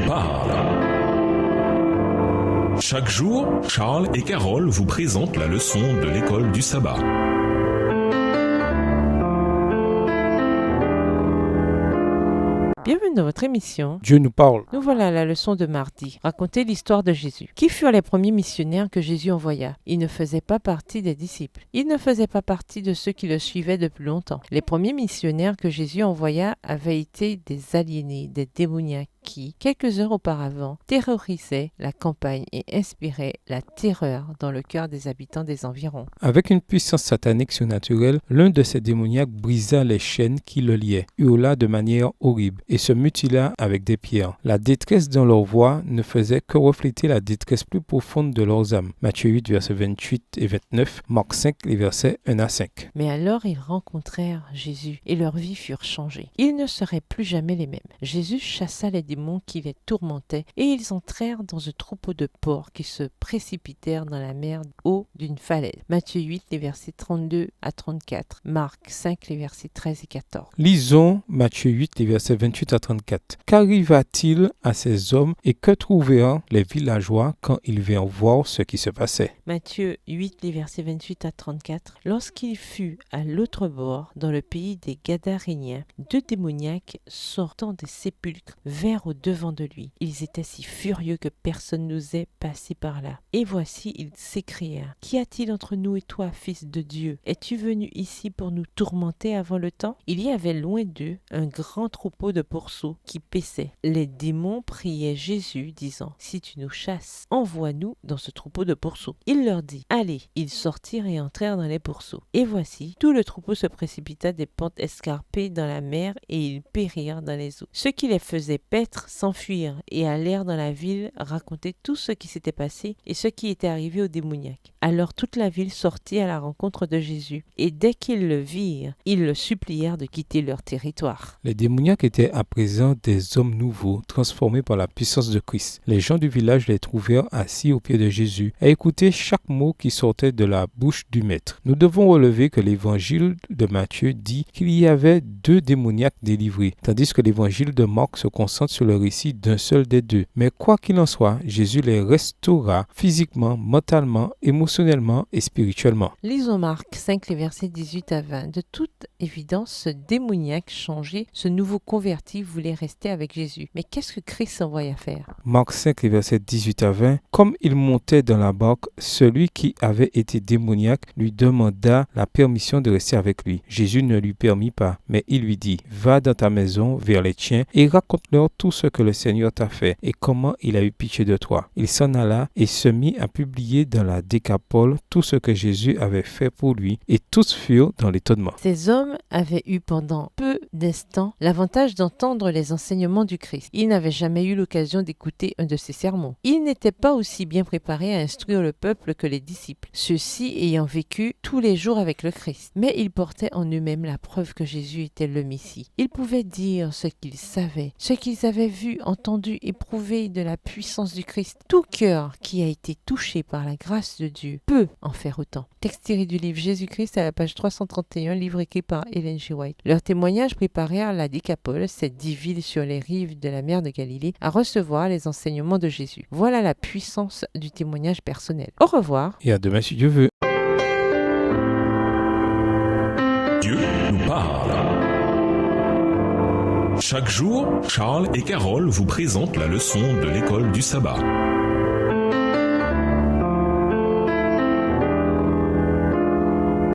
parle. Chaque jour, Charles et Carole vous présentent la leçon de l'école du sabbat. Bienvenue dans votre émission. Dieu nous parle. Nous voilà à la leçon de mardi. Raconter l'histoire de Jésus. Qui furent les premiers missionnaires que Jésus envoya? Ils ne faisaient pas partie des disciples. Ils ne faisaient pas partie de ceux qui le suivaient depuis longtemps. Les premiers missionnaires que Jésus envoya avaient été des aliénés, des démoniaques qui, quelques heures auparavant, terrorisaient la campagne et inspiraient la terreur dans le cœur des habitants des environs. Avec une puissance satanique surnaturelle, l'un de ces démoniaques brisa les chaînes qui le liaient, hurla de manière horrible et se mutila avec des pierres. La détresse dans leur voix ne faisait que refléter la détresse plus profonde de leurs âmes. Matthieu 8, versets 28 et 29, Marc 5, les versets 1 à 5. Mais alors ils rencontrèrent Jésus et leurs vies furent changées. Ils ne seraient plus jamais les mêmes. Jésus chassa les démons qui les tourmentaient et ils entrèrent dans un troupeau de porcs qui se précipitèrent dans la mer haut d'une falaise. Matthieu 8, les versets 32 à 34, Marc 5, les versets 13 et 14. Lisons Matthieu 8, les versets 28 à 34. Qu'arriva-t-il à ces hommes et que trouvèrent les villageois quand ils vinrent voir ce qui se passait? Matthieu 8, les versets 28 à 34. Lorsqu'il fut à l'autre bord, dans le pays des Gadaréniens, deux démoniaques sortant des sépulcres vinrent au devant de lui. Ils étaient si furieux que personne n'osait passer par là. Et voici, ils s'écrièrent: Qu'y a-t-il entre nous et toi, fils de Dieu? Es-tu venu ici pour nous tourmenter avant le temps? Il y avait loin d'eux un grand troupeau de pourceaux qui paissaient. Les démons priaient Jésus, disant: Si tu nous chasses, envoie-nous dans ce troupeau de pourceaux. Il leur dit: Allez. Ils sortirent et entrèrent dans les pourceaux. Et voici, tout le troupeau se précipita des pentes escarpées dans la mer et ils périrent dans les eaux. Ceux qui les faisaient paître s'enfuirent et allèrent dans la ville raconter tout ce qui s'était passé et ce qui était arrivé aux démoniaques. Alors toute la ville sortit à la rencontre de Jésus et dès qu'ils le virent, ils le supplièrent de quitter leur territoire. Les démoniaques étaient à présent des hommes nouveaux, transformés par la puissance de Christ. Les gens du village les trouvèrent assis aux pieds de Jésus à écouter chaque mot qui sortait de la bouche du Maître. Nous devons relever que l'évangile de Matthieu dit qu'il y avait deux démoniaques délivrés, tandis que l'évangile de Marc se concentre sur le récit d'un seul des deux. Mais quoi qu'il en soit, Jésus les restaura physiquement, mentalement, émotionnellement et spirituellement. Lisons Marc 5, les versets 18 à 20. De toute évidence, ce démoniaque changé, ce nouveau converti voulait rester avec Jésus. Mais qu'est-ce que Christ envoya faire? Marc 5, les versets 18 à 20. Comme il montait dans la barque, celui qui avait été démoniaque lui demanda la permission de rester avec lui. Jésus ne lui permit pas, mais il lui dit: Va dans ta maison vers les tiens et raconte-leur tout ce que le Seigneur t'a fait et comment il a eu pitié de toi. Il s'en alla et se mit à publier dans la Décapole tout ce que Jésus avait fait pour lui et tous furent dans l'étonnement. Ces hommes avaient eu pendant peu d'instants l'avantage d'entendre les enseignements du Christ. Ils n'avaient jamais eu l'occasion d'écouter un de ses sermons. Ils n'étaient pas aussi bien préparés à instruire le peuple que les disciples, ceux-ci ayant vécu tous les jours avec le Christ. Mais ils portaient en eux-mêmes la preuve que Jésus était le Messie. Ils pouvaient dire ce qu'ils savaient, ce qu'ils avaient vu, entendu, éprouvé de la puissance du Christ. Tout cœur qui a été touché par la grâce de Dieu peut en faire autant. Texte tiré du livre Jésus-Christ à la page 331, livre écrit par Ellen G. White. Leurs témoignages préparèrent la Décapole, cette 10 villes sur les rives de la mer de Galilée, à recevoir les enseignements de Jésus. Voilà la puissance du témoignage personnel. Au revoir. Et à demain si Dieu veut. Dieu nous parle. Chaque jour, Charles et Carole vous présentent la leçon de l'école du sabbat.